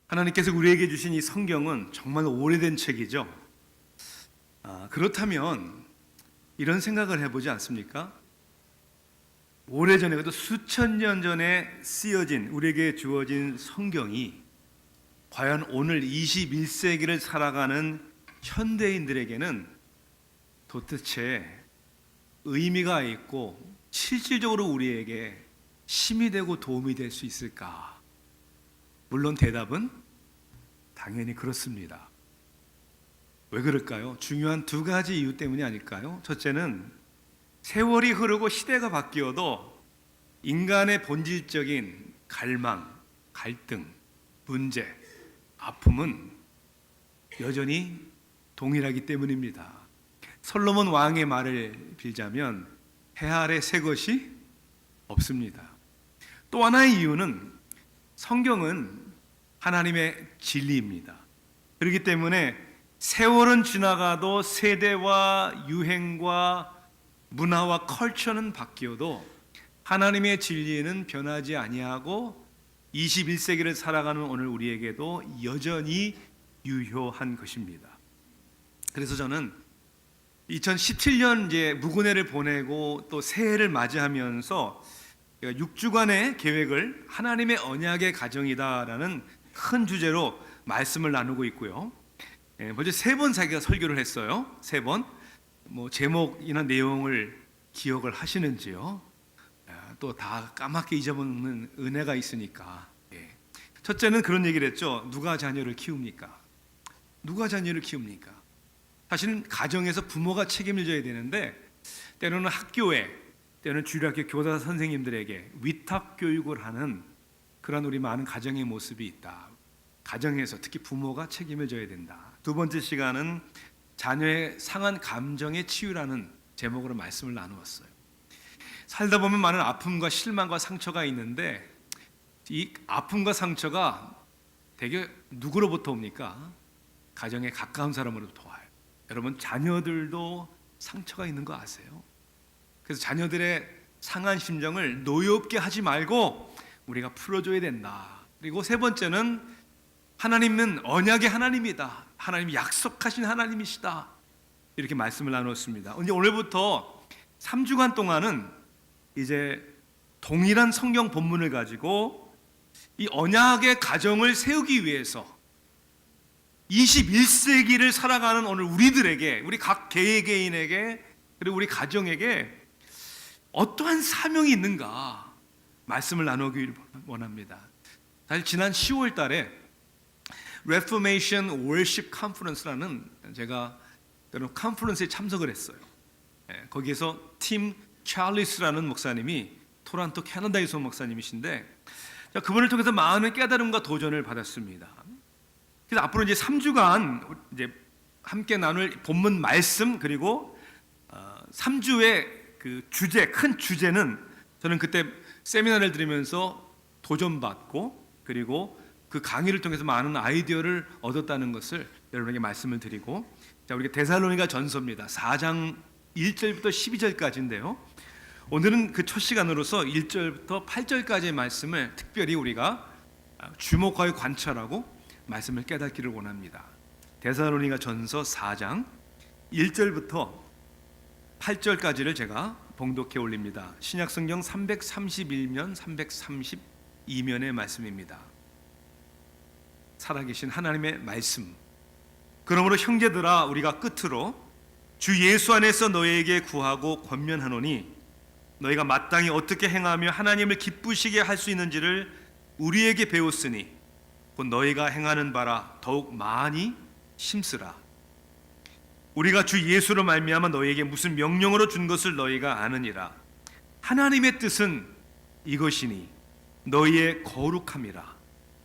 하나님께서 우리에게 주신 이 성경은 정말 오래된 책이죠. 그렇다면 이런 생각을 해보지 않습니까? 오래전에, 그래도 수천 년 전에 쓰여진, 우리에게 주어진 성경이 과연 오늘 21세기를 살아가는 현대인들에게는 도대체 의미가 있고 실질적으로 우리에게 힘이 되고 도움이 될 수 있을까? 물론 대답은 당연히 그렇습니다. 왜 그럴까요? 중요한 두 가지 이유 때문이 아닐까요? 첫째는 세월이 흐르고 시대가 바뀌어도 인간의 본질적인 갈망, 갈등, 문제, 아픔은 여전히 동일하기 때문입니다. 솔로몬 왕의 말을 빌자면 해 아래 새 것이 없습니다. 또 하나의 이유는 성경은 하나님의 진리입니다. 그렇기 때문에 세월은 지나가도 세대와 유행과 문화와 컬처는 바뀌어도 하나님의 진리는 변하지 아니하고 21세기를 살아가는 오늘 우리에게도 여전히 유효한 것입니다. 그래서 저는 2017년 이제 무구네를 보내고 또 새해를 맞이하면서 6주간의 계획을 하나님의 언약의 가정이다라는 큰 주제로 말씀을 나누고 있고요. 먼저 3번 자기가 설교를 했어요. 3번. 제목이나 내용을 기억을 하시는지요? 또 다 까맣게 잊어먹는 은혜가 있으니까. 첫째는 그런 얘기를 했죠. 누가 자녀를 키웁니까? 누가 자녀를 키웁니까? 사실은 가정에서 부모가 책임을 져야 되는데 때로는 학교에, 때로는 주일학교 교사 선생님들에게 위탁 교육을 하는 그런 우리 많은 가정의 모습이 있다. 가정에서 특히 부모가 책임을 져야 된다. 두 번째 시간은 자녀의 상한 감정의 치유라는 제목으로 말씀을 나누었어요. 살다 보면 많은 아픔과 실망과 상처가 있는데 이 아픔과 상처가 대개 누구로부터 옵니까? 가정에 가까운 사람으로부터 와요. 여러분, 자녀들도 상처가 있는 거 아세요? 그래서 자녀들의 상한 심정을 노엽게 하지 말고 우리가 풀어줘야 된다. 그리고 세 번째는 하나님은 언약의 하나님이다. 하나님이 약속하신 하나님이시다. 이렇게 말씀을 나눴습니다. 이제 오늘부터 3주간 동안은 이제 동일한 성경 본문을 가지고 이 언약의 가정을 세우기 위해서 21세기를 살아가는 오늘 우리들에게, 우리 각 개개인에게, 그리고 우리 가정에게 어떠한 사명이 있는가 말씀을 나누길 원합니다. 사실 지난 10월 달에 Reformation Worship Conference라는 제가 여러분 컨퍼런스에 참석을 했어요. 거기에서 팀 찰리스라는 목사님이 토론토 캐나다에서 온 목사님이신데 그분을 통해서 많은 깨달음과 도전을 받았습니다. 그래서 앞으로 이제 3주간 이제 함께 나눌 본문 말씀 그리고 3주의 그 주제, 큰 주제는 저는 그때 세미나를 들으면서 도전받고 그리고 그 강의를 통해서 많은 아이디어를 얻었다는 것을 여러분에게 말씀을 드리고, 자, 우리가 데살로니가 전서입니다. 4장 1절부터 12절까지인데요. 오늘은 그 첫 시간으로서 1절부터 8절까지의 말씀을 특별히 우리가 주목하여 관찰하고 말씀을 깨닫기를 원합니다. 데살로니가 전서 4장 1절부터 8절까지를 제가 봉독해 올립니다. 신약성경 331면 332면의 말씀입니다. 살아계신 하나님의 말씀. 그러므로 형제들아, 우리가 끝으로 주 예수 안에서 너희에게 구하고 권면하노니 너희가 마땅히 어떻게 행하며 하나님을 기쁘시게 할 수 있는지를 우리에게 배웠으니 곧 너희가 행하는 바라 더욱 많이 힘쓰라. 우리가 주 예수로 말미암아 너희에게 무슨 명령으로 준 것을 너희가 아느니라. 하나님의 뜻은 이것이니 너희의 거룩함이라.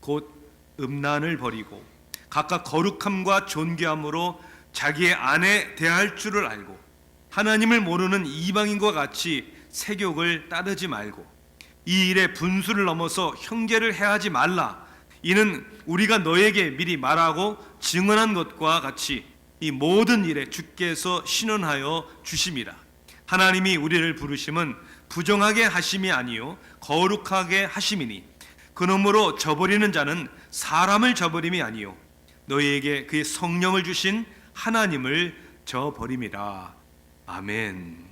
곧 음란을 버리고 각각 거룩함과 존귀함으로 자기의 아내 대할 줄을 알고 하나님을 모르는 이방인과 같이 세욕을 따르지 말고 이 일에 분수를 넘어서 형제를 해하지 말라. 이는 우리가 너에게 미리 말하고 증언한 것과 같이 이 모든 일에 주께서 신원하여 주심이라. 하나님이 우리를 부르심은 부정하게 하심이 아니요 거룩하게 하심이니 그놈으로 저버리는 자는 사람을 저버림이 아니요 너희에게 그의 성령을 주신 하나님을 저버림이라. 아멘.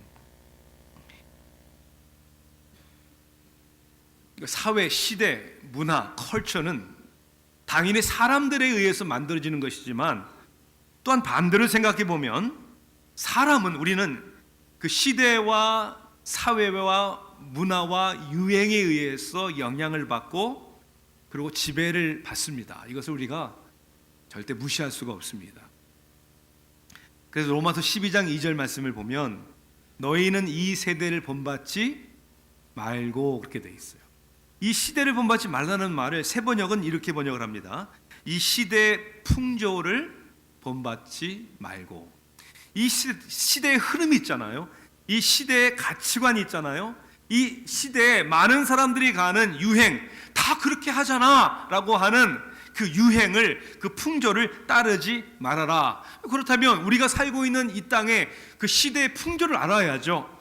사회, 시대, 문화, 컬처는 당연히 사람들에 의해서 만들어지는 것이지만 또한 반대로 생각해 보면 우리는 그 시대와 사회와 문화와 유행에 의해서 영향을 받고 그리고 지배를 받습니다. 이것을 우리가 절대 무시할 수가 없습니다. 그래서 로마서 12장 2절 말씀을 보면 너희는 이 세대를 본받지 말고 그렇게 돼 있어요. 이 시대를 본받지 말라는 말을 새 번역은 이렇게 번역을 합니다. 이 시대의 풍조를 본받지 말고. 이 시대의 흐름이 있잖아요. 이 시대의 가치관이 있잖아요. 이 시대에 많은 사람들이 가는 유행, 다 그렇게 하잖아 라고 하는 그 유행을, 그 풍조를 따르지 말아라. 그렇다면 우리가 살고 있는 이 땅에 그 시대의 풍조를 알아야죠.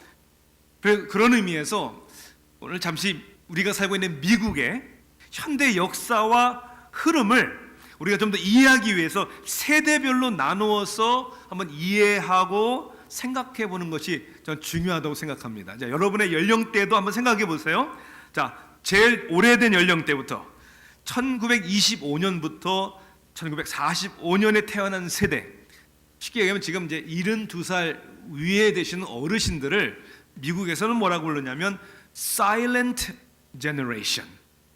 그런 의미에서 오늘 잠시 우리가 살고 있는 미국의 현대 역사와 흐름을 우리가 좀 더 이해하기 위해서 세대별로 나누어서 한번 이해하고 생각해 보는 것이 저는 중요하다고 생각합니다. 자, 여러분의 연령대도 한번 생각해 보세요. 자, 제일 오래된 연령대부터 1925년부터 1945년에 태어난 세대, 쉽게 얘기하면 지금 이제 72살 위에 되시는 어르신들을 미국에서는 뭐라고 부르냐면 Silent Generation,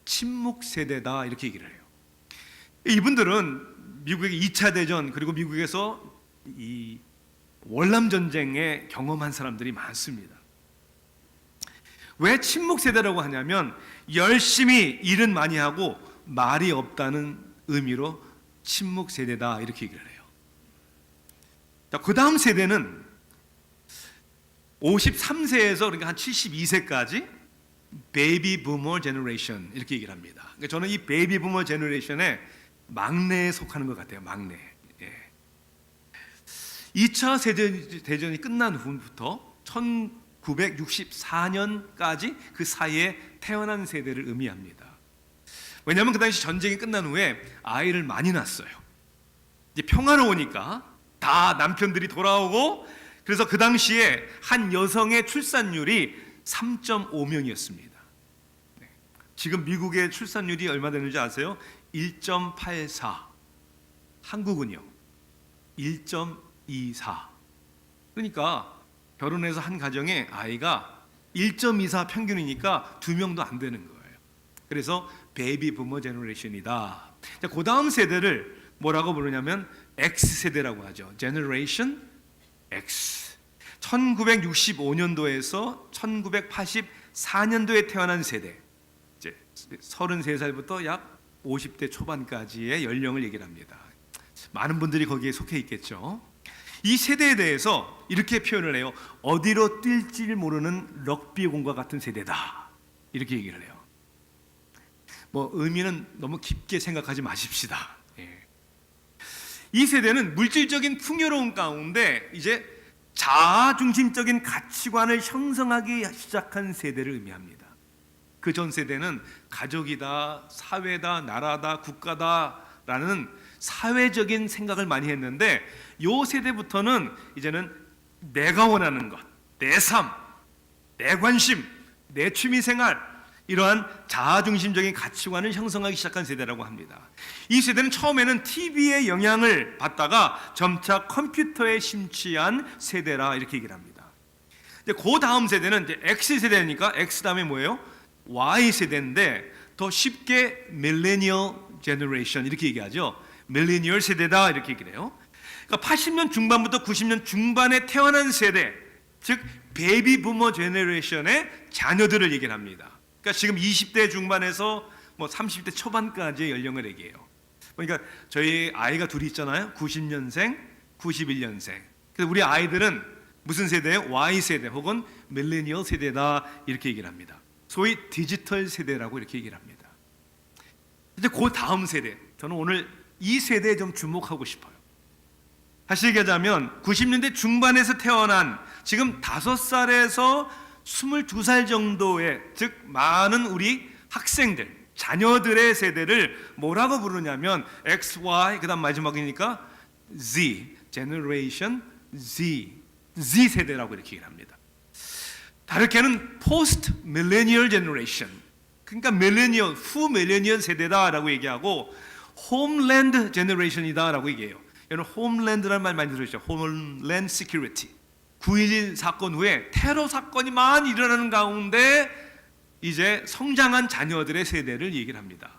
침묵 세대다 이렇게 얘기를 해요. 이분들은 미국의 2차 대전 그리고 미국에서 이 월남 전쟁에 경험한 사람들이 많습니다. 왜 침묵 세대라고 하냐면 열심히 일은 많이 하고 말이 없다는 의미로 침묵 세대다 이렇게 얘기를 해요. 자, 그 다음 세대는 53세에서 그러니까 한 72세까지 베이비 부머 제너레이션 이렇게 얘기를 합니다. 그러니까 저는 이 베이비 부머 제너레이션의 막내에 속하는 것 같아요. 막내. 2차 세계대전이 끝난 후부터 1964년까지 그 사이에 태어난 세대를 의미합니다. 왜냐하면 그 당시 전쟁이 끝난 후에 아이를 많이 낳았어요. 이제 평화로우니까 다 남편들이 돌아오고, 그래서 그 당시에 한 여성의 출산율이 3.5명이었습니다. 지금 미국의 출산율이 얼마 되는지 아세요? 1.84. 한국은요 1.24. 그러니까 결혼해서 한 가정에 아이가 1.24 평균이니까 2명도 안 되는 거예요. 그래서 베이비 부머 제너레이션이다. 그 다음 세대를 뭐라고 부르냐면 X세대라고 하죠. 제너레이션 X. 1965년도에서 1984년도에 태어난 세대, 이제 33살부터 약 50대 초반까지의 연령을 얘기를 합니다. 많은 분들이 거기에 속해 있겠죠. 이 세대에 대해서 이렇게 표현을 해요. 어디로 뛸지 모르는 럭비공과 같은 세대다 이렇게 얘기를 해요. 뭐 의미는 너무 깊게 생각하지 마십시다. 이 세대는 물질적인 풍요로움 가운데 이제 자아중심적인 가치관을 형성하기 시작한 세대를 의미합니다. 그 전 세대는 가족이다, 사회다, 나라다, 국가다라는 사회적인 생각을 많이 했는데, 요 세대부터는 이제는 내가 원하는 것, 내 삶, 내 관심, 내 취미생활, 이러한 자아중심적인 가치관을 형성하기 시작한 세대라고 합니다. 이 세대는 처음에는 TV의 영향을 받다가 점차 컴퓨터에 심취한 세대라 이렇게 얘기를 합니다. 그 다음 세대는 이제 X세대니까 X 다음에 뭐예요? Y세대인데 더 쉽게 밀레니얼 제너레이션 이렇게 얘기하죠. 밀레니얼 세대다 이렇게 얘기를 해요. 그러니까 80년 중반부터 90년 중반에 태어난 세대, 즉 베이비 부머 제너레이션의 자녀들을 얘기를 합니다. 그러니까 지금 20대 중반에서 뭐 30대 초반까지의 연령을 얘기해요. 그러니까 저희 아이가 둘이 있잖아요. 90년생, 91년생. 그래서 우리 아이들은 무슨 세대예요? Y세대 혹은 밀레니얼 세대다 이렇게 얘기를 합니다. 소위 디지털 세대라고 이렇게 얘기를 합니다. 이제 그 다음 세대, 저는 오늘 이 세대에 좀 주목하고 싶어요. 다시 얘기하자면 90년대 중반에서 태어난 지금 5살에서 22살 정도의, 즉 많은 우리 학생들, 자녀들의 세대를 뭐라고 부르냐면 X, Y, 그다음 마지막이니까 Z, Generation Z, Z 세대라고 이렇게 얘기를 합니다. 다르게는 Post Millennial Generation, 그러니까 밀레니얼, 후 밀레니얼 세대다라고 얘기하고 Homeland Generation이다라고 얘기해요. 여러분 홈랜드라는 말 많이 들으셨죠? Homeland Security. 9.11 사건 후에 테러 사건이 많이 일어나는 가운데 이제 성장한 자녀들의 세대를 얘기를 합니다.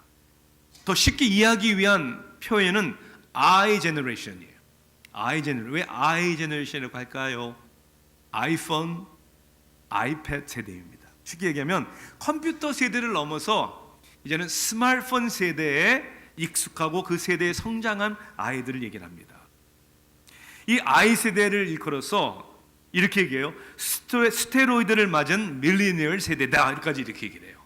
더 쉽게 이해하기 위한 표현은 I generation이에요. I generation. 왜 I generation이라고 할까요? 아이폰, 아이패드 세대입니다. 쉽게 얘기하면 컴퓨터 세대를 넘어서 이제는 스마트폰 세대에 익숙하고 그 세대에 성장한 아이들을 얘기를 합니다. 이 I 세대를 일컬어서 이렇게 얘기해요. 스테로이드를 맞은 밀레니얼 세대다. 여기까지 이렇게 얘기를 해요.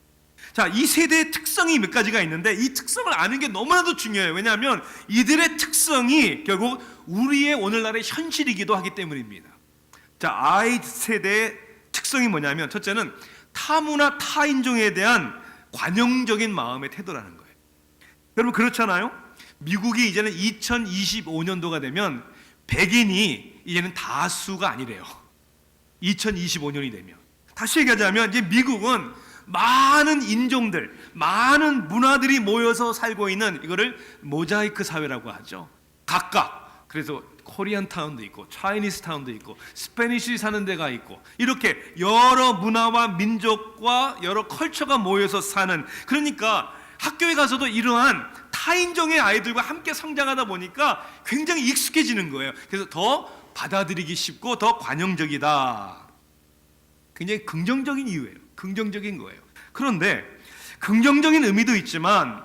자, 이 세대의 특성이 몇 가지가 있는데 이 특성을 아는 게 너무나도 중요해요. 왜냐하면 이들의 특성이 결국 우리의 오늘날의 현실이기도 하기 때문입니다. 자, I 세대의 특성이 뭐냐면 첫째는 타문화 타인종에 대한 관용적인 마음의 태도라는 거예요. 여러분 그렇잖아요? 미국이 이제는 2025년도가 되면 백인이 이제는 다수가 아니래요. 2025년이 되면. 다시 얘기하자면 이제 미국은 많은 인종들, 많은 문화들이 모여서 살고 있는 이거를 모자이크 사회라고 하죠. 각각. 그래서 코리안 타운도 있고 차이니스 타운도 있고 스페니쉬 사는 데가 있고 이렇게 여러 문화와 민족과 여러 컬처가 모여서 사는, 그러니까 학교에 가서도 이러한 타인종의 아이들과 함께 성장하다 보니까 굉장히 익숙해지는 거예요. 그래서 더 받아들이기 쉽고 더 관용적이다. 굉장히 긍정적인 이유예요. 긍정적인 거예요. 그런데 긍정적인 의미도 있지만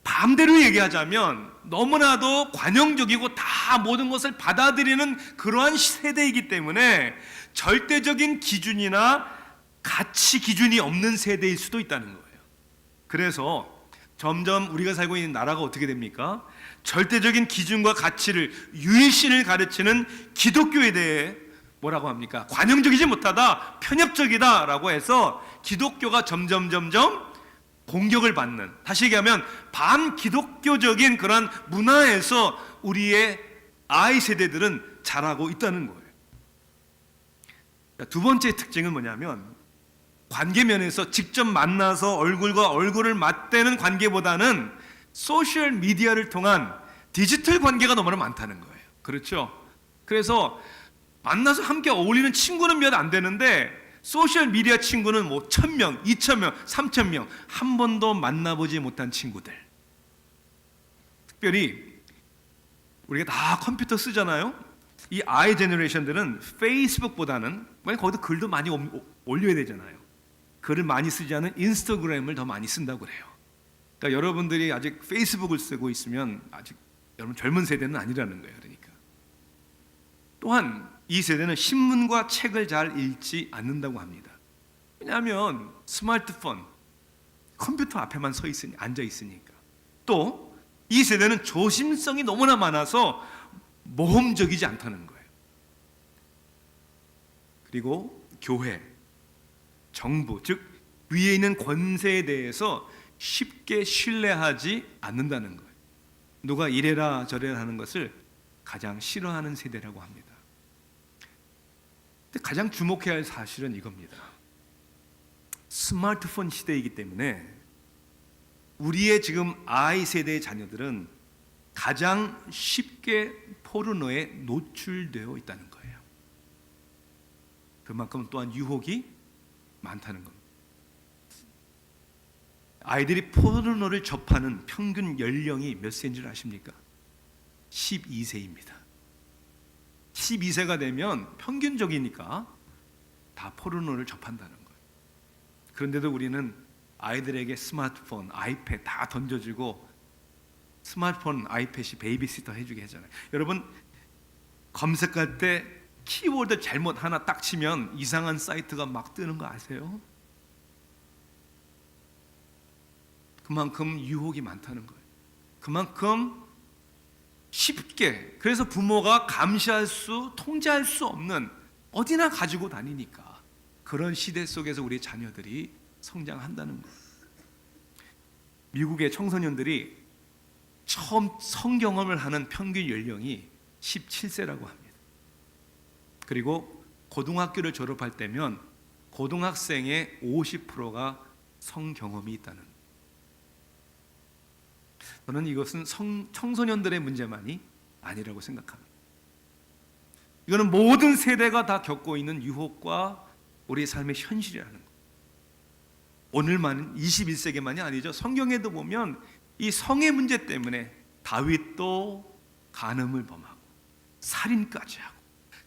반대로 얘기하자면 너무나도 관용적이고 다 모든 것을 받아들이는 그러한 세대이기 때문에 절대적인 기준이나 가치 기준이 없는 세대일 수도 있다는 거예요. 그래서 점점 우리가 살고 있는 나라가 어떻게 됩니까? 절대적인 기준과 가치를, 유일신을 가르치는 기독교에 대해 뭐라고 합니까? 관용적이지 못하다, 편협적이다라고 해서 기독교가 점점 공격을 받는, 다시 얘기하면 반기독교적인 그런 문화에서 우리의 아이 세대들은 자라고 있다는 거예요. 두 번째 특징은 뭐냐면 관계 면에서 직접 만나서 얼굴과 얼굴을 맞대는 관계보다는 소셜 미디어를 통한 디지털 관계가 너무나 많다는 거예요. 그렇죠? 그래서 만나서 함께 어울리는 친구는 몇 안 되는데 소셜 미디어 친구는 뭐 1,000명, 2,000명, 3,000명, 한 번도 만나보지 못한 친구들. 특별히 우리가 다 컴퓨터 쓰잖아요. 이 아이 제너레이션들은 페이스북보다는, 거기도 글도 많이 올려야 되잖아요. 글을 많이 쓰지 않은 인스타그램을 더 많이 쓴다고 그래요. 그러니까 여러분들이 아직 페이스북을 쓰고 있으면 아직 여러분 젊은 세대는 아니라는 거예요. 그러니까 또한 이 세대는 신문과 책을 잘 읽지 않는다고 합니다. 왜냐하면 스마트폰, 컴퓨터 앞에만 앉아 있으니까. 또 이 세대는 조심성이 너무나 많아서 모험적이지 않다는 거예요. 그리고 교회, 정부, 즉 위에 있는 권세에 대해서 쉽게 신뢰하지 않는다는 거예요. 누가 이래라 저래라 하는 것을 가장 싫어하는 세대라고 합니다. 근데 가장 주목해야 할 사실은 이겁니다. 스마트폰 시대이기 때문에 우리의 지금 아이 세대의 자녀들은 가장 쉽게 포르노에 노출되어 있다는 거예요. 그만큼 또한 유혹이 많다는 겁니다. 아이들이 포르노를 접하는 평균 연령이 몇 세인 줄 아십니까? 12세입니다. 12세가 되면 평균적이니까 다 포르노를 접한다는 거예요. 그런데도 우리는 아이들에게 스마트폰, 아이패드 다 던져주고 스마트폰, 아이패드이 베이비시터 해주게 하잖아요. 여러분 검색할 때 키워드 잘못 하나 딱 치면 이상한 사이트가 막 뜨는 거 아세요? 그만큼 유혹이 많다는 거예요. 그만큼 쉽게, 그래서 부모가 감시할 수, 통제할 수 없는, 어디나 가지고 다니니까 그런 시대 속에서 우리 자녀들이 성장한다는 거예요. 미국의 청소년들이 처음 성경험을 하는 평균 연령이 17세라고 합니다. 그리고 고등학교를 졸업할 때면 고등학생의 50%가 성경험이 있다는. 저는 이것은 청소년들의 문제만이 아니라고 생각합니다. 이거는 모든 세대가 다 겪고 있는 유혹과 우리의 삶의 현실이라는 것. 오늘만 21세기만이 아니죠. 성경에도 보면 이 성의 문제 때문에 다윗도 간음을 범하고 살인까지 하고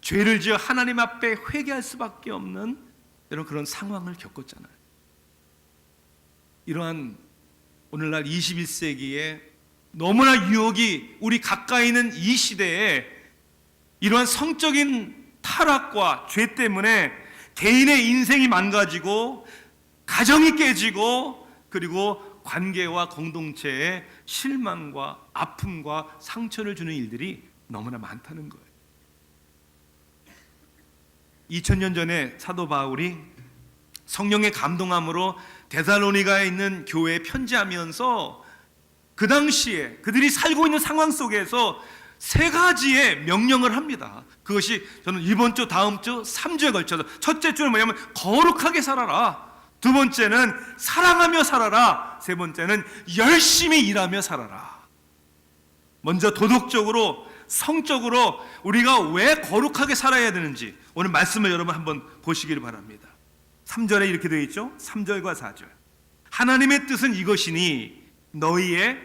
죄를 지어 하나님 앞에 회개할 수밖에 없는 이런 그런 상황을 겪었잖아요. 이러한 오늘날 21세기에 너무나 유혹이 우리 가까이 있는 이 시대에 이러한 성적인 타락과 죄 때문에 개인의 인생이 망가지고 가정이 깨지고 그리고 관계와 공동체에 실망과 아픔과 상처를 주는 일들이 너무나 많다는 거예요. 2000년 전에 사도 바울이 성령의 감동함으로 데살로니가에 있는 교회에 편지하면서 그 당시에 그들이 살고 있는 상황 속에서 세 가지의 명령을 합니다. 그것이 저는 이번 주, 다음 주, 3주에 걸쳐서 첫째 주는 뭐냐면 거룩하게 살아라. 두 번째는 사랑하며 살아라. 세 번째는 열심히 일하며 살아라. 먼저 도덕적으로, 성적으로 우리가 왜 거룩하게 살아야 되는지 오늘 말씀을 여러분 한번 보시기를 바랍니다. 3절에 이렇게 되어 있죠. 3절과 4절. 하나님의 뜻은 이것이니 너희의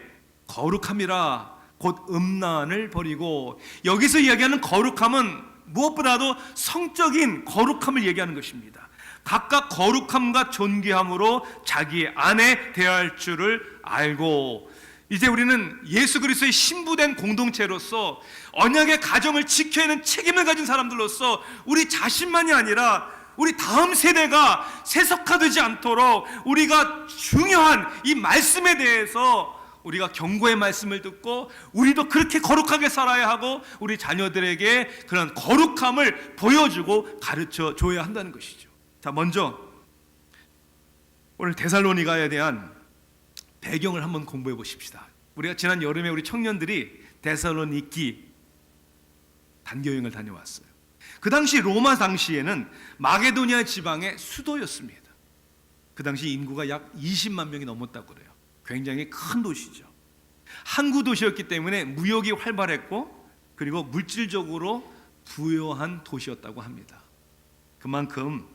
거룩함이라. 곧 음란을 버리고. 여기서 이야기하는 거룩함은 무엇보다도 성적인 거룩함을 얘기하는 것입니다. 각각 거룩함과 존귀함으로 자기 안에 대할 줄을 알고, 이제 우리는 예수 그리스도의 신부된 공동체로서 언약의 가정을 지켜야 하는 책임을 가진 사람들로서 우리 자신만이 아니라 우리 다음 세대가 세속화되지 않도록 우리가 중요한 이 말씀에 대해서 우리가 경고의 말씀을 듣고 우리도 그렇게 거룩하게 살아야 하고 우리 자녀들에게 그런 거룩함을 보여주고 가르쳐 줘야 한다는 것이죠. 자, 먼저 오늘 데살로니가에 대한 배경을 한번 공부해 보십시다. 우리가 지난 여름에 우리 청년들이 데살로니키 단교여행을 다녀왔어요. 그 당시 로마 당시에는 마게도니아 지방의 수도였습니다. 그 당시 인구가 약 20만 명이 넘었다고 그래요. 굉장히 큰 도시죠. 항구 도시였기 때문에 무역이 활발했고 그리고 물질적으로 부유한 도시였다고 합니다. 그만큼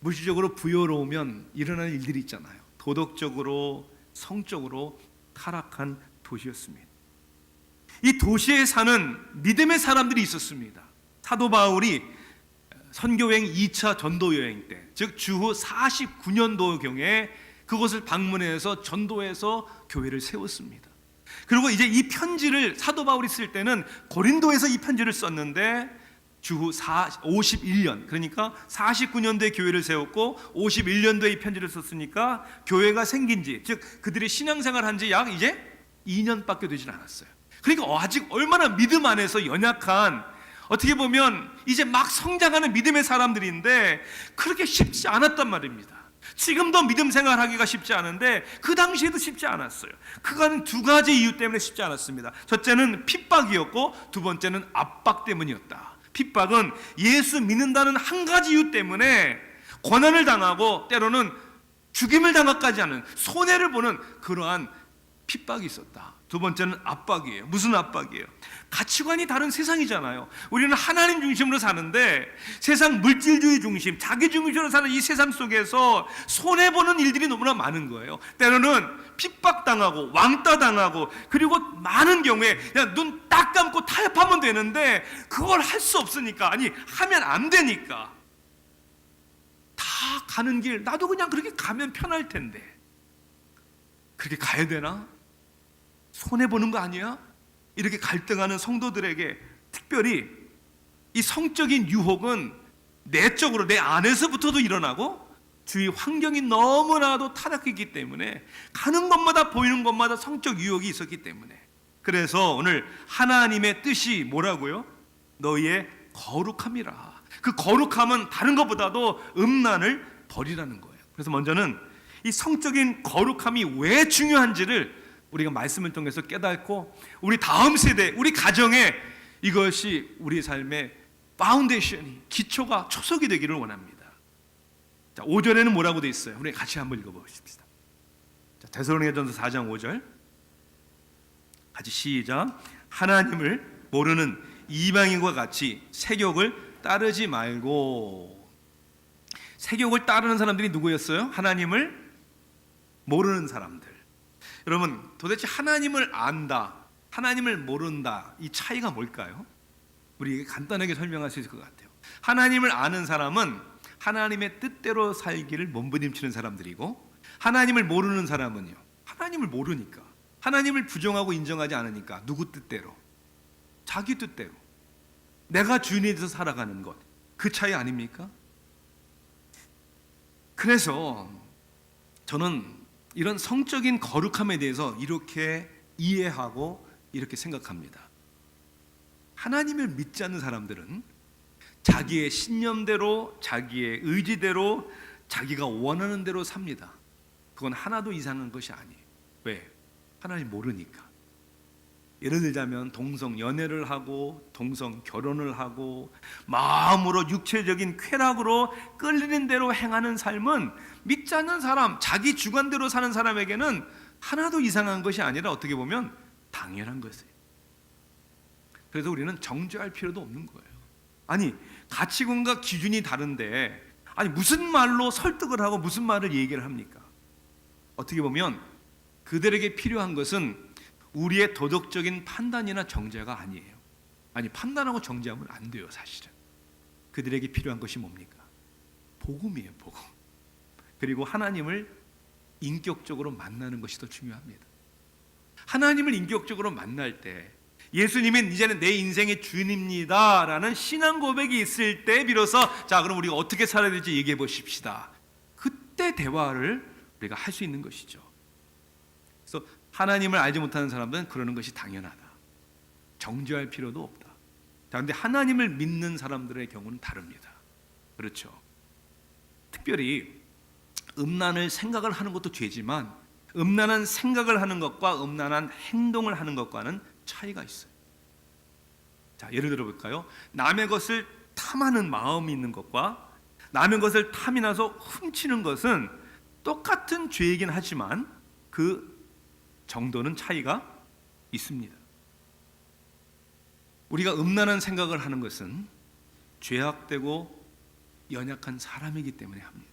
물질적으로 부여로우면 일어나는 일들이 있잖아요. 도덕적으로, 성적으로 타락한 도시였습니다. 이 도시에 사는 믿음의 사람들이 있었습니다. 사도 바울이 선교여행 2차 전도여행 때, 즉 주후 49년도경에 그곳을 방문해서 전도해서 교회를 세웠습니다. 그리고 이제 이 편지를 사도 바울이 쓸 때는 고린도에서 이 편지를 썼는데 주후 51년, 그러니까 49년도에 교회를 세웠고 51년도에 이 편지를 썼으니까 교회가 생긴 지, 즉 그들이 신앙생활 한 지 약 이제 2년밖에 되질 않았어요. 그러니까 아직 얼마나 믿음 안에서 연약한, 어떻게 보면 이제 막 성장하는 믿음의 사람들인데 그렇게 쉽지 않았단 말입니다. 지금도 믿음 생활하기가 쉽지 않은데 그 당시에도 쉽지 않았어요. 그건 두 가지 이유 때문에 쉽지 않았습니다. 첫째는 핍박이었고 두 번째는 압박 때문이었다. 핍박은 예수 믿는다는 한 가지 이유 때문에 고난을 당하고 때로는 죽임을 당하까지 하는, 손해를 보는 그러한 핍박이 있었다. 두 번째는 압박이에요. 무슨 압박이에요? 가치관이 다른 세상이잖아요. 우리는 하나님 중심으로 사는데 세상 물질주의 중심, 자기 중심으로 사는 이 세상 속에서 손해보는 일들이 너무나 많은 거예요. 때로는 핍박당하고 왕따당하고, 그리고 많은 경우에 그냥 눈 딱 감고 타협하면 되는데 그걸 할 수 없으니까, 아니 하면 안 되니까 다 가는 길 나도 그냥 그렇게 가면 편할 텐데 그렇게 가야 되나? 손해보는 거 아니야? 이렇게 갈등하는 성도들에게 특별히 이 성적인 유혹은 내적으로 내 안에서부터도 일어나고 주위 환경이 너무나도 타락했기 때문에 가는 곳마다 보이는 곳마다 성적 유혹이 있었기 때문에, 그래서 오늘 하나님의 뜻이 뭐라고요? 너희의 거룩함이라. 그 거룩함은 다른 것보다도 음란을 버리라는 거예요. 그래서 먼저는 이 성적인 거룩함이 왜 중요한지를 우리가 말씀을 통해서 깨닫고 우리 다음 세대, 우리 가정에 이것이 우리 삶의 파운데이션이, 기초가, 초석이 되기를 원합니다. 자, 5절에는 뭐라고 되어 있어요? 우리 같이 한번 읽어보십시다. 자, 데살로니가전서 4장 5절 같이 시작. 하나님을 모르는 이방인과 같이 세욕을 따르지 말고. 세욕을 따르는 사람들이 누구였어요? 하나님을 모르는 사람들. 여러분, 도대체 하나님을 안다, 하나님을 모른다, 이 차이가 뭘까요? 우리 간단하게 설명할 수 있을 것 같아요. 하나님을 아는 사람은 하나님의 뜻대로 살기를 몸부림치는 사람들이고, 하나님을 모르는 사람은요, 하나님을 모르니까, 하나님을 부정하고 인정하지 않으니까 누구 뜻대로? 자기 뜻대로 내가 주인이 돼서 살아가는 것, 그 차이 아닙니까? 그래서 저는 이런 성적인 거룩함에 대해서 이렇게 이해하고 이렇게 생각합니다. 하나님을 믿지 않는 사람들은 자기의 신념대로, 자기의 의지대로, 자기가 원하는 대로 삽니다. 그건 하나도 이상한 것이 아니에요. 왜? 하나님 모르니까. 예를 들자면 동성 연애를 하고 동성 결혼을 하고 마음으로 육체적인 쾌락으로 끌리는 대로 행하는 삶은 믿지 않는 사람, 자기 주관대로 사는 사람에게는 하나도 이상한 것이 아니라 어떻게 보면 당연한 것이에요. 그래서 우리는 정죄할 필요도 없는 거예요. 아니, 가치관과 기준이 다른데 아니 무슨 말로 설득을 하고 무슨 말을 얘기를 합니까? 어떻게 보면 그들에게 필요한 것은 우리의 도덕적인 판단이나 정죄가 아니에요. 아니, 판단하고 정죄하면 안 돼요. 사실은 그들에게 필요한 것이 뭡니까? 복음이에요. 복음. 그리고 하나님을 인격적으로 만나는 것이 더 중요합니다. 하나님을 인격적으로 만날 때 예수님은 이제는 내 인생의 주인입니다 라는 신앙 고백이 있을 때 비로소 자, 그럼 우리가 어떻게 살아야 될지 얘기해 보십시다. 그때 대화를 우리가 할 수 있는 것이죠. 그래서 하나님을 알지 못하는 사람들은 그러는 것이 당연하다, 정죄할 필요도 없다. 그런데 하나님을 믿는 사람들의 경우는 다릅니다. 그렇죠. 특별히 음란을 생각을 하는 것도 죄지만 음란한 생각을 하는 것과 음란한 행동을 하는 것과는 차이가 있어요. 자, 예를 들어 볼까요? 남의 것을 탐하는 마음이 있는 것과 남의 것을 탐이 나서 훔치는 것은 똑같은 죄이긴 하지만 그 정도는 차이가 있습니다. 우리가 음란한 생각을 하는 것은 죄악되고 연약한 사람이기 때문에 합니다.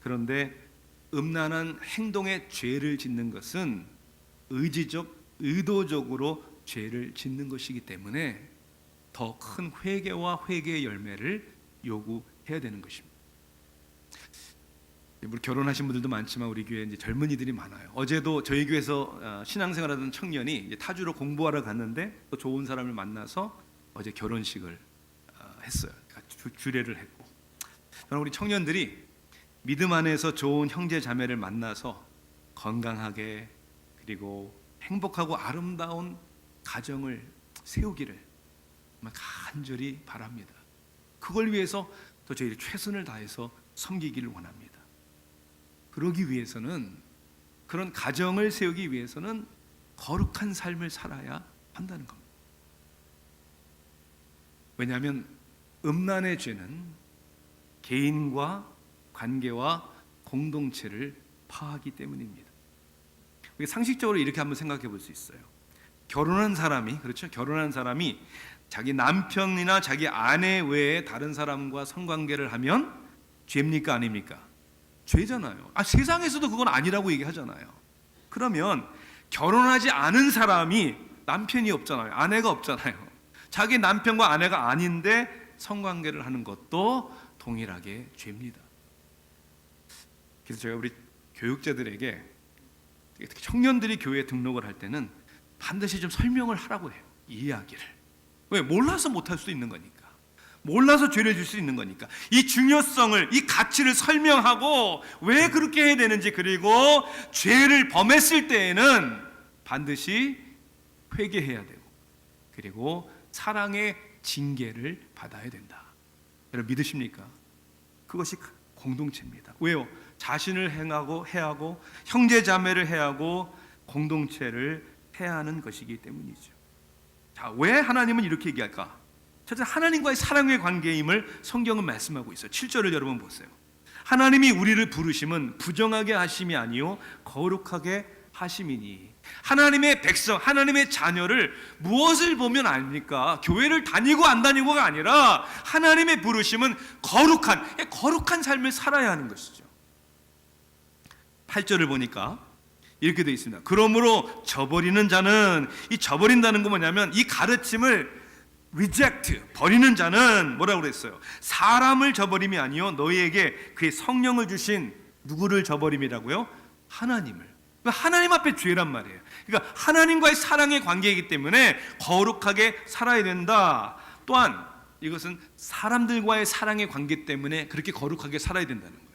그런데 음란한 행동에 죄를 짓는 것은 의도적으로 죄를 짓는 것이기 때문에 더 큰 회개와 회개의 열매를 요구해야 되는 것입니다. 우리 결혼하신 분들도 많지만 우리 교회에 이제 젊은이들이 많아요. 어제도 저희 교회에서 신앙생활하던 청년이 이제 타주로 공부하러 갔는데 또 좋은 사람을 만나서 어제 결혼식을 했어요. 주례를 했고, 저는 우리 청년들이 믿음 안에서 좋은 형제 자매를 만나서 건강하게 그리고 행복하고 아름다운 가정을 세우기를 정말 간절히 바랍니다. 그걸 위해서 또 저희 최선을 다해서 섬기기를 원합니다. 그러기 위해서는, 그런 가정을 세우기 위해서는 거룩한 삶을 살아야 한다는 겁니다. 왜냐하면 음란의 죄는 개인과 관계와 공동체를 파하기 때문입니다. 우리 상식적으로 이렇게 한번 생각해 볼 수 있어요. 결혼한 사람이, 그렇죠? 결혼한 사람이 자기 남편이나 자기 아내 외에 다른 사람과 성관계를 하면 죄입니까 아닙니까? 죄잖아요. 세상에서도 그건 아니라고 얘기하잖아요. 그러면 결혼하지 않은 사람이 남편이 없잖아요. 아내가 없잖아요. 자기 남편과 아내가 아닌데 성관계를 하는 것도 동일하게 죄입니다. 그래서 제가 우리 교육자들에게, 특히 청년들이 교회에 등록을 할 때는 반드시 좀 설명을 하라고 해요. 이 이야기를. 왜? 몰라서 못할 수도 있는 거니까. 몰라서 죄를 질 수 있는 거니까. 이 중요성을, 이 가치를 설명하고 왜 그렇게 해야 되는지, 그리고 죄를 범했을 때에는 반드시 회개해야 되고 그리고 사랑의 징계를 받아야 된다. 여러분 믿으십니까? 그것이 공동체입니다. 왜요? 자신을 해하고 형제 자매를 해하고 공동체를 해하는 것이기 때문이죠. 자, 왜 하나님은 이렇게 얘기할까? 첫째, 하나님과의 사랑의 관계임을 성경은 말씀하고 있어요. 7절을 여러분 보세요. 하나님이 우리를 부르심은 부정하게 하심이 아니요 거룩하게 하심이니. 하나님의 백성, 하나님의 자녀를 무엇을 보면 압니까? 교회를 다니고 안 다니고가 아니라 하나님의 부르심은 거룩한 삶을 살아야 하는 것이죠. 8절을 보니까 이렇게 되어 있습니다. 그러므로 저버리는 자는, 이 저버린다는 건 뭐냐면 이 가르침을 reject, 버리는 자는 뭐라고 그랬어요? 사람을 저버림이 아니요 너희에게 그의 성령을 주신 누구를 저버림이라고요? 하나님을. 그러니까 하나님 앞에 죄란 말이에요. 그러니까 하나님과의 사랑의 관계이기 때문에 거룩하게 살아야 된다. 또한 이것은 사람들과의 사랑의 관계 때문에 그렇게 거룩하게 살아야 된다는 거예요.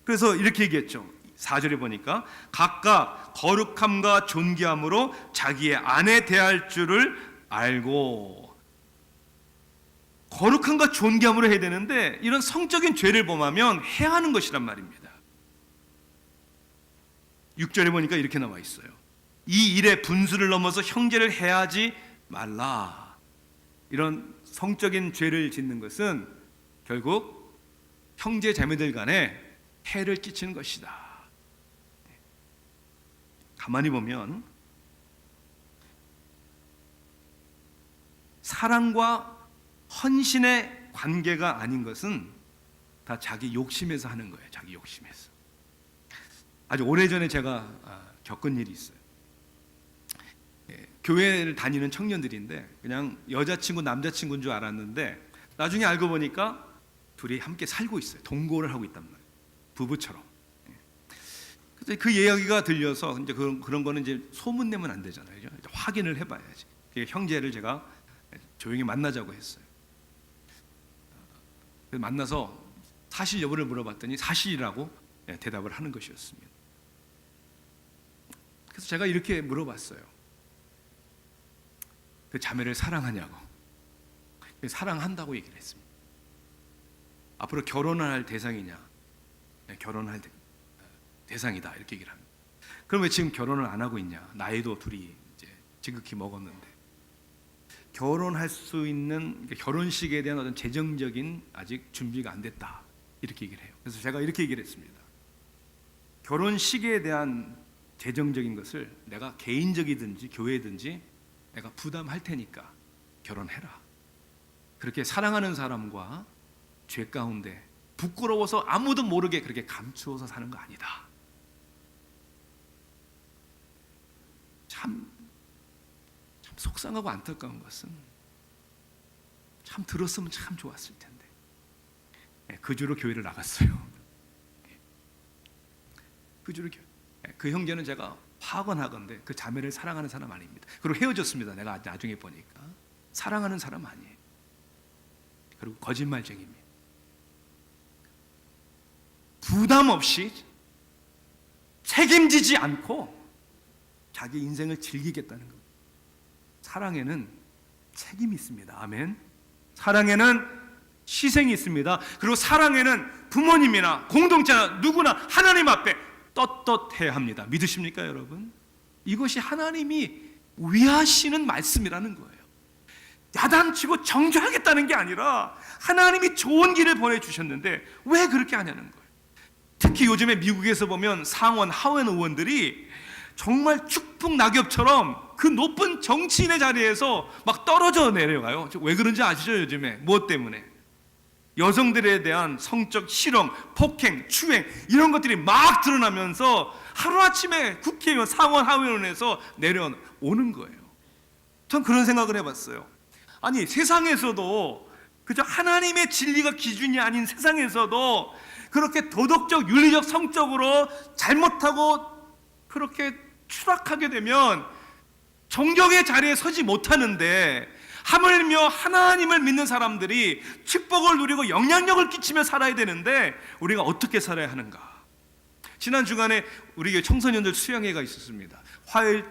그래서 이렇게 얘기했죠. 4절에 보니까 각각 거룩함과 존귀함으로 자기의 아내 대할 줄을 알고. 거룩함과 존귀함으로 해야 되는데 이런 성적인 죄를 범하면 해야 하는 것이란 말입니다. 6절에 보니까 이렇게 나와 있어요. 이 일의 분수를 넘어서 형제를 해하지 말라. 이런 성적인 죄를 짓는 것은 결국 형제 자매들 간에 해를 끼치는 것이다. 가만히 보면 사랑과 헌신의 관계가 아닌 것은 다 자기 욕심에서 하는 거예요. 자기 욕심에서. 아주 오래전에 제가 겪은 일이 있어요. 교회를 다니는 청년들인데 그냥 여자친구 남자친구인 줄 알았는데 나중에 알고 보니까 둘이 함께 살고 있어요. 동거를 하고 있단 말이에요. 부부처럼. 그래서 그 이야기가 들려서 이제 그런 거는 이제 소문 내면 안 되잖아요. 이제 확인을 해봐야지. 형제를 제가 조용히 만나자고 했어요. 그래서 만나서 사실 여부를 물어봤더니 사실이라고 대답을 하는 것이었습니다. 그래서 제가 이렇게 물어봤어요. 그 자매를 사랑하냐고. 사랑한다고 얘기를 했습니다. 앞으로 결혼할 대상이냐? 결혼할 대상이다 이렇게 얘기를 합니다. 그럼 왜 지금 결혼을 안 하고 있냐? 나이도 둘이 이제 지극히 먹었는데 결혼할 수 있는 결혼식에 대한 어떤 재정적인 아직 준비가 안 됐다 이렇게 얘기를 해요. 그래서 제가 이렇게 얘기를 했습니다. 결혼식에 대한 재정적인 것을 내가 개인적이든지 교회든지 내가 부담할 테니까 결혼해라. 그렇게 사랑하는 사람과 죄 가운데 부끄러워서 아무도 모르게 그렇게 감추어서 사는 거 아니다. 참 속상하고 안타까운 것은 참 들었으면 참 좋았을 텐데 그 주로 교회를 나갔어요. 그 주로 그 형제는 제가 파건하건대 그 자매를 사랑하는 사람 아닙니다. 그리고 헤어졌습니다. 내가 나중에 보니까 사랑하는 사람 아니에요. 그리고 거짓말쟁이입니다. 부담 없이 책임지지 않고 자기 인생을 즐기겠다는 겁니다. 사랑에는 책임이 있습니다. 아멘. 사랑에는 희생이 있습니다. 그리고 사랑에는 부모님이나 공동체나 누구나 하나님 앞에 떳떳해야 합니다. 믿으십니까 여러분? 이것이 하나님이 위하시는 말씀이라는 거예요. 야단치고 정죄하겠다는 게 아니라 하나님이 좋은 길을 보내주셨는데 왜 그렇게 하냐는 거예요. 특히 요즘에 미국에서 보면 상원, 하원 의원들이 정말 축풍 낙엽처럼 그 높은 정치인의 자리에서 막 떨어져 내려가요. 왜 그런지 아시죠? 요즘에 무엇 때문에? 여성들에 대한 성적 실험, 폭행, 추행 이런 것들이 막 드러나면서 하루아침에 국회의원, 상원, 하원에서 내려오는 거예요. 전 그런 생각을 해봤어요. 아니 세상에서도 그저 하나님의 진리가 기준이 아닌 세상에서도 그렇게 도덕적, 윤리적, 성적으로 잘못하고 그렇게 추락하게 되면 정경의 자리에 서지 못하는데 하물며 하나님을 믿는 사람들이 축복을 누리고 영향력을 끼치며 살아야 되는데 우리가 어떻게 살아야 하는가? 지난 주간에 우리 교회 청소년들 수양회가 있었습니다.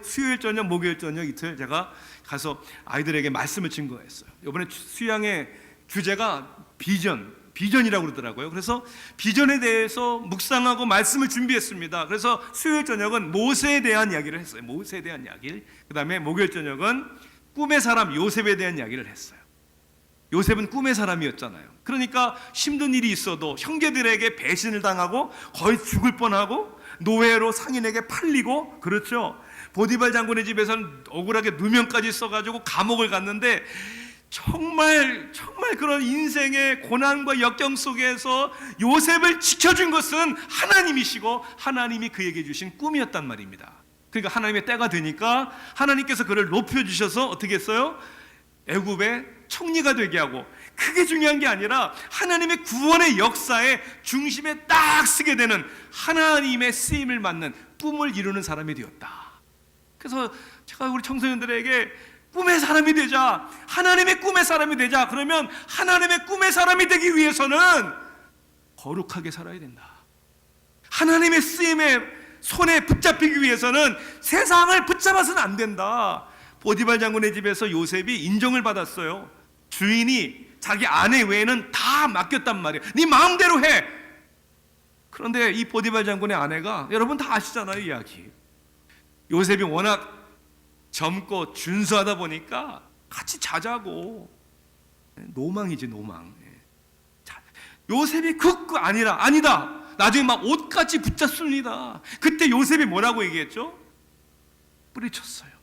수요일 저녁, 목요일 저녁 이틀 제가 가서 아이들에게 말씀을 증거했어요. 이번에 수양회 주제가 비전이라고 그러더라고요. 그래서 비전에 대해서 묵상하고 말씀을 준비했습니다. 그래서 수요일 저녁은 모세에 대한 이야기를 했어요. 모세에 대한 이야기를. 그 다음에 목요일 저녁은 꿈의 사람 요셉에 대한 이야기를 했어요. 요셉은 꿈의 사람이었잖아요. 그러니까 힘든 일이 있어도 형제들에게 배신을 당하고 거의 죽을 뻔하고 노예로 상인에게 팔리고, 그렇죠, 보디발 장군의 집에서는 억울하게 누명까지 써가지고 감옥을 갔는데 정말 그런 인생의 고난과 역경 속에서 요셉을 지켜준 것은 하나님이시고 하나님이 그에게 주신 꿈이었단 말입니다. 그러니까 하나님의 때가 되니까 하나님께서 그를 높여주셔서 어떻게 했어요? 애굽의 총리가 되게 하고, 그게 중요한 게 아니라 하나님의 구원의 역사의 중심에 딱 서게 되는 하나님의 쓰임을 받는 꿈을 이루는 사람이 되었다. 그래서 제가 우리 청소년들에게 꿈의 사람이 되자, 하나님의 꿈의 사람이 되자. 그러면 하나님의 꿈의 사람이 되기 위해서는 거룩하게 살아야 된다. 하나님의 쓰임의 손에 붙잡히기 위해서는 세상을 붙잡아서는 안 된다. 보디발 장군의 집에서 요셉이 인정을 받았어요. 주인이 자기 아내 외에는 다 맡겼단 말이에요. 네 마음대로 해. 그런데 이 보디발 장군의 아내가, 여러분 다 아시잖아요, 이야기. 요셉이 워낙 젊고 준수하다 보니까 같이 자자고, 노망이지, 노망. 요셉이 아니다, 나중에 막 옷까지 붙잡습니다. 그때 요셉이 뭐라고 얘기했죠? 뿌리쳤어요.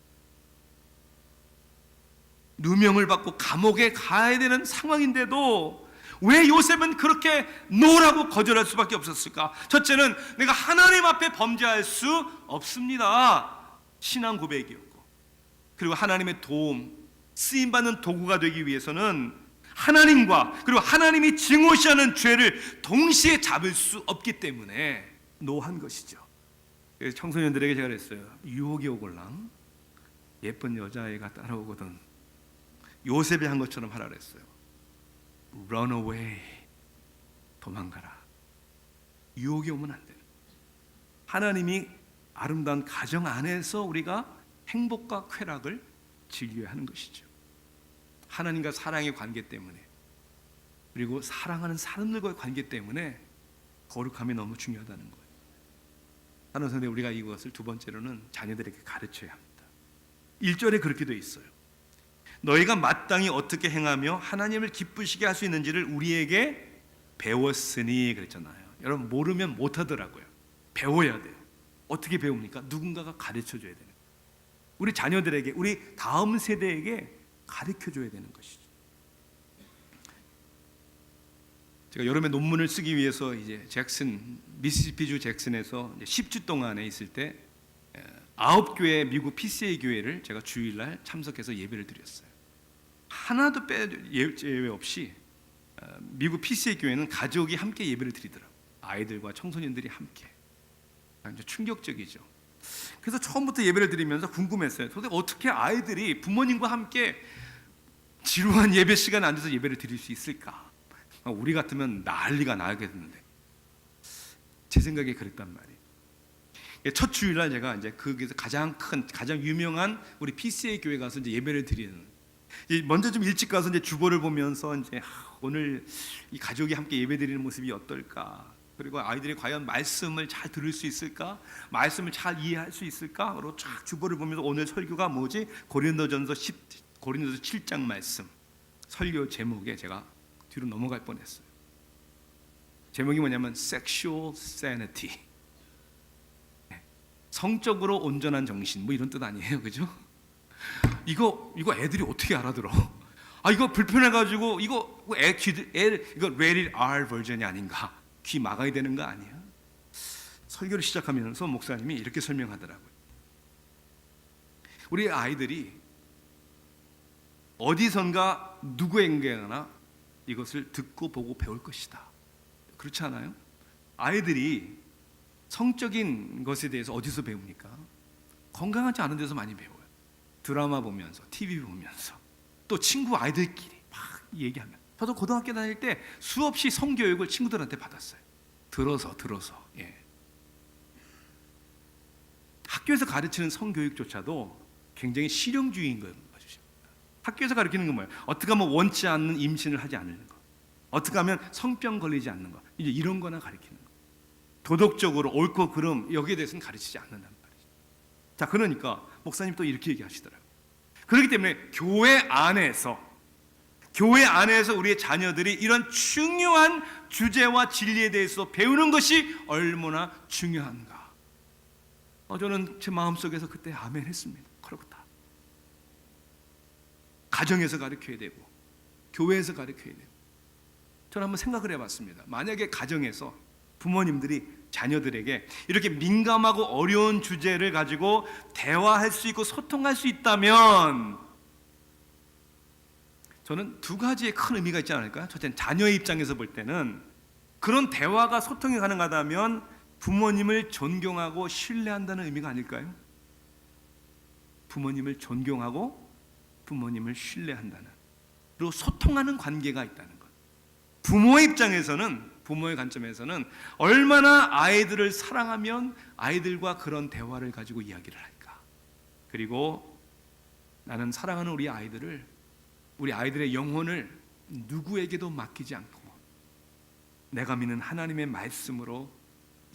누명을 받고 감옥에 가야 되는 상황인데도 왜 요셉은 그렇게 노라고 거절할 수밖에 없었을까? 첫째는 내가 하나님 앞에 범죄할 수 없습니다. 신앙 고백이었고, 그리고 하나님의 도움, 쓰임받는 도구가 되기 위해서는 하나님과 그리고 하나님이 증오시하는 죄를 동시에 잡을 수 없기 때문에 노한 것이죠. 그래서 청소년들에게 제가 그랬어요. 유혹이 오걸랑 예쁜 여자애가 따라오거든 요셉이 한 것처럼 하라 그랬어요. Run away, 도망가라. 유혹이 오면 안 돼요. 하나님이 아름다운 가정 안에서 우리가 행복과 쾌락을 즐겨야 하는 것이죠. 하나님과 사랑의 관계 때문에, 그리고 사랑하는 사람들과의 관계 때문에 거룩함이 너무 중요하다는 거예요. 하나님 선생님, 우리가 이것을 두 번째로는 자녀들에게 가르쳐야 합니다. 1절에 그렇게 되어 있어요. 너희가 마땅히 어떻게 행하며 하나님을 기쁘시게 할 수 있는지를 우리에게 배웠으니 그랬잖아요. 여러분, 모르면 못하더라고요. 배워야 돼요. 어떻게 배웁니까? 누군가가 가르쳐줘야 되는 거예요. 우리 자녀들에게, 우리 다음 세대에게 가르쳐줘야 되는 것이죠. 제가 여름에 논문을 쓰기 위해서 이제 미시시피주 잭슨에서 10주 동안에 있을 때 9교회 미국 PCA 교회를 제가 주일날 참석해서 예배를 드렸어요. 하나도 예외 없이 미국 PCA 교회는 가족이 함께 예배를 드리더라고요. 아이들과 청소년들이 함께. 충격적이죠. 그래서 처음부터 예배를 드리면서 궁금했어요. 도대체 어떻게 아이들이 부모님과 함께 지루한 예배 시간에 앉아서 예배를 드릴 수 있을까? 우리 같으면 난리가 나겠는데, 제 생각에 그랬단 말이에요. 첫 주일날 제가 이제 거기서 가장 유명한 우리 PCA 교회 가서 이제 예배를 드리는, 먼저 좀 일찍 가서 이제 주보를 보면서 이제 오늘 이 가족이 함께 예배 드리는 모습이 어떨까? 그리고 아이들이 과연 말씀을 잘 들을 수 있을까? 말씀을 잘 이해할 수 있을까? 그리고 쫙 주보를 보면서 오늘 설교가 뭐지? 고린도전서 7장 말씀 설교 제목에 제가 뒤로 넘어갈 뻔했어요. 제목이 뭐냐면 Sexual Sanity, 성적으로 온전한 정신, 뭐 이런 뜻 아니에요, 그죠? 이거 애들이 어떻게 알아들어? 이거 불편해가지고 이거 rated R 버전이 아닌가? 귀 막아야 되는 거 아니야? 설교를 시작하면서 목사님이 이렇게 설명하더라고요. 우리 아이들이 어디선가 누구에게나 이것을 듣고 보고 배울 것이다. 그렇지 않아요? 아이들이 성적인 것에 대해서 어디서 배웁니까? 건강하지 않은 데서 많이 배워요. 드라마 보면서, TV 보면서, 또 친구 아이들끼리 막 얘기하면. 저도 고등학교 다닐 때 수없이 성교육을 친구들한테 받았어요. 들어서 예. 학교에서 가르치는 성교육조차도 굉장히 실용주의인 걸 봐주십니다. 학교에서 가르치는 건 뭐예요? 어떻게 하면 원치 않는 임신을 하지 않는 것, 어떻게 하면 성병 걸리지 않는 거, 이제 이런 거나 가르치는 거. 도덕적으로 옳고 그름 여기에 대해서는 가르치지 않는단 말이죠. 자, 그러니까 목사님 또 이렇게 얘기하시더라고요. 그렇기 때문에 교회 안에서 우리의 자녀들이 이런 중요한 주제와 진리에 대해서 배우는 것이 얼마나 중요한가. 저는 제 마음속에서 그때 아멘 했습니다. 그렇다. 가정에서 가르쳐야 되고 교회에서 가르쳐야 되고. 저는 한번 생각을 해봤습니다. 만약에 가정에서 부모님들이 자녀들에게 이렇게 민감하고 어려운 주제를 가지고 대화할 수 있고 소통할 수 있다면, 저는 두 가지의 큰 의미가 있지 않을까요? 첫째는 자녀의 입장에서 볼 때는 그런 대화가 소통이 가능하다면 부모님을 존경하고 신뢰한다는 의미가 아닐까요? 부모님을 존경하고 부모님을 신뢰한다는, 그리고 소통하는 관계가 있다는 것. 부모의 입장에서는, 부모의 관점에서는 얼마나 아이들을 사랑하면 아이들과 그런 대화를 가지고 이야기를 할까. 그리고 나는 사랑하는 우리 아이들의 영혼을 누구에게도 맡기지 않고 내가 믿는 하나님의 말씀으로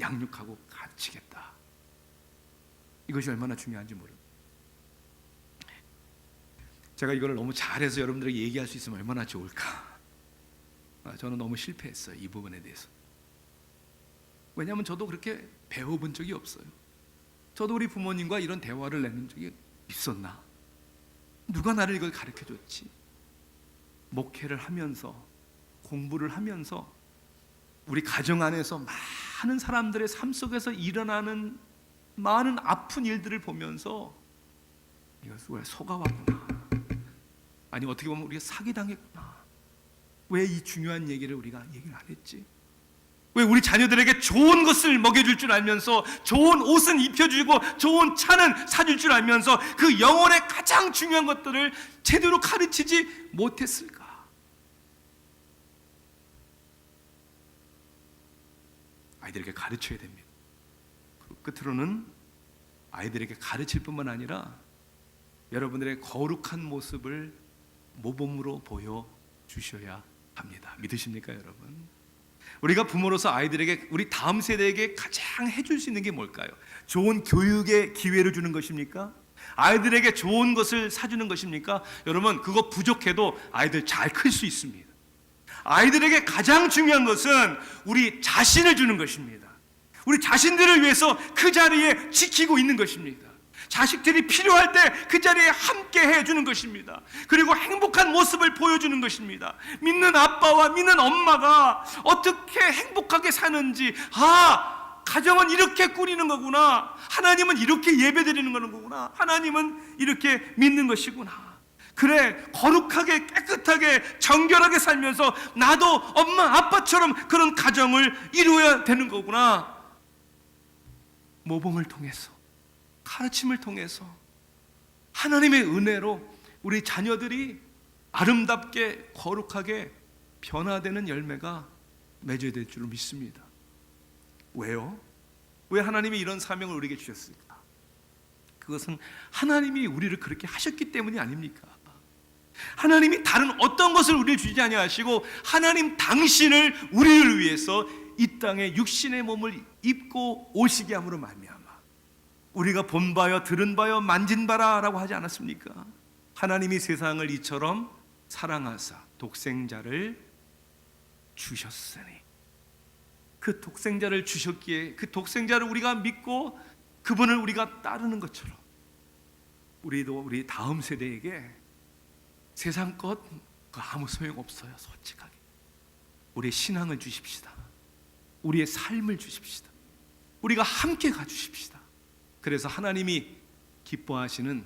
양육하고 가르치겠다. 이것이 얼마나 중요한지 모릅니다. 제가 이걸 너무 잘해서 여러분들에게 얘기할 수 있으면 얼마나 좋을까. 저는 너무 실패했어요, 이 부분에 대해서. 왜냐하면 저도 그렇게 배워본 적이 없어요. 저도 우리 부모님과 이런 대화를 나눈 적이 있었나? 누가 나를 이걸 가르쳐줬지? 목회를 하면서, 공부를 하면서 우리 가정 안에서 많은 사람들의 삶 속에서 일어나는 많은 아픈 일들을 보면서 이것을 왜 속아왔구나, 아니 어떻게 보면 우리가 사기당했구나, 왜 이 중요한 얘기를 우리가 얘기를 안 했지? 왜 우리 자녀들에게 좋은 것을 먹여줄 줄 알면서, 좋은 옷은 입혀주고 좋은 차는 사줄 줄 알면서 그 영혼의 가장 중요한 것들을 제대로 가르치지 못했을까? 아이들에게 가르쳐야 됩니다. 그리고 끝으로는 아이들에게 가르칠 뿐만 아니라 여러분들의 거룩한 모습을 모범으로 보여주셔야 합니다. 믿으십니까, 여러분? 우리가 부모로서 아이들에게, 우리 다음 세대에게 가장 해줄 수 있는 게 뭘까요? 좋은 교육의 기회를 주는 것입니까? 아이들에게 좋은 것을 사주는 것입니까? 여러분, 그거 부족해도 아이들 잘 클 수 있습니다. 아이들에게 가장 중요한 것은 우리 자신을 주는 것입니다. 우리 자신들을 위해서 그 자리에 지키고 있는 것입니다. 자식들이 필요할 때 그 자리에 함께 해주는 것입니다. 그리고 행복한 모습을 보여주는 것입니다. 믿는 아빠와 믿는 엄마가 어떻게 행복하게 사는지, 가정은 이렇게 꾸리는 거구나, 하나님은 이렇게 예배드리는 거구나, 하나님은 이렇게 믿는 것이구나, 그래 거룩하게 깨끗하게 정결하게 살면서 나도 엄마 아빠처럼 그런 가정을 이루어야 되는 거구나. 모범을 통해서, 가르침을 통해서 하나님의 은혜로 우리 자녀들이 아름답게 거룩하게 변화되는 열매가 맺어야 될 줄 믿습니다. 왜요? 왜 하나님이 이런 사명을 우리에게 주셨을까? 그것은 하나님이 우리를 그렇게 하셨기 때문이 아닙니까? 하나님이 다른 어떤 것을 우리를 주지 아니하시고 하나님 당신을 우리를 위해서 이 땅에 육신의 몸을 입고 오시게 함으로 말미암아 우리가 본 바요 들은 바요 만진 바라라고 하지 않았습니까? 하나님이 세상을 이처럼 사랑하사 독생자를 주셨으니, 그 독생자를 주셨기에 그 독생자를 우리가 믿고 그분을 우리가 따르는 것처럼 우리도 우리 다음 세대에게 세상 것 아무 소용없어요. 솔직하게 우리의 신앙을 주십시다. 우리의 삶을 주십시다. 우리가 함께 가주십시다. 그래서 하나님이 기뻐하시는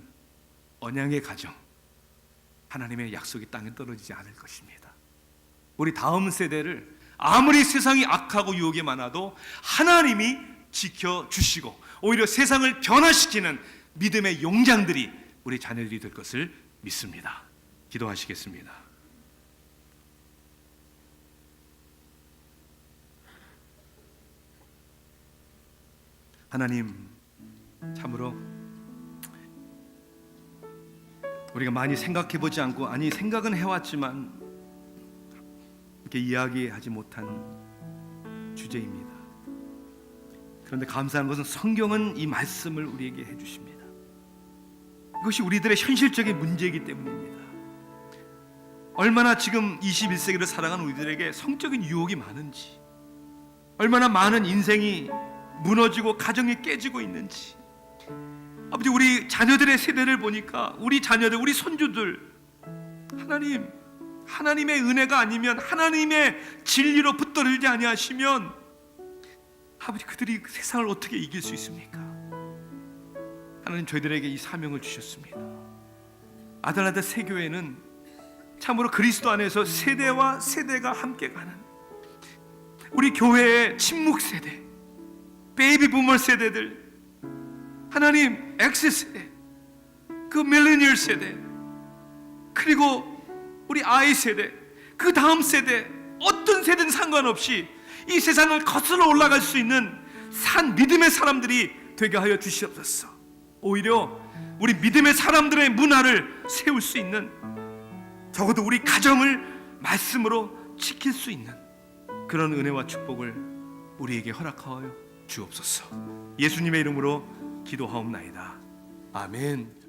언약의 가정, 하나님의 약속이 땅에 떨어지지 않을 것입니다. 우리 다음 세대를 아무리 세상이 악하고 유혹이 많아도 하나님이 지켜주시고 오히려 세상을 변화시키는 믿음의 용장들이 우리 자녀들이 될 것을 믿습니다. 기도하시겠습니다. 하나님, 참으로 우리가 많이 생각해보지 않고, 아니 생각은 해왔지만 그렇게 이야기하지 못한 주제입니다. 그런데 감사한 것은 성경은 이 말씀을 우리에게 해주십니다. 이것이 우리들의 현실적인 문제이기 때문입니다. 얼마나 지금 21세기를 살아가는 우리들에게 성적인 유혹이 많은지, 얼마나 많은 인생이 무너지고 가정이 깨지고 있는지, 아버지, 우리 자녀들의 세대를 보니까 우리 자녀들, 우리 손주들, 하나님의 은혜가 아니면, 하나님의 진리로 붙들지 아니하시면 아버지, 그들이 세상을 어떻게 이길 수 있습니까? 하나님, 저희들에게 이 사명을 주셨습니다. 아들아들 세교회는 참으로 그리스도 안에서 세대와 세대가 함께 가는, 우리 교회의 침묵 세대, 베이비 부머 세대들, 하나님 X세대, 그 밀레니얼 세대, 그리고 우리 I 세대, 그 다음 세대, 어떤 세대든 상관없이 이 세상을 거슬러 올라갈 수 있는 산 믿음의 사람들이 되게 하여 주시옵소서. 오히려 우리 믿음의 사람들의 문화를 세울 수 있는, 적어도 우리 가정을 말씀으로 지킬 수 있는 그런 은혜와 축복을 우리에게 허락하여 주옵소서. 예수님의 이름으로 기도하옵나이다. 아멘.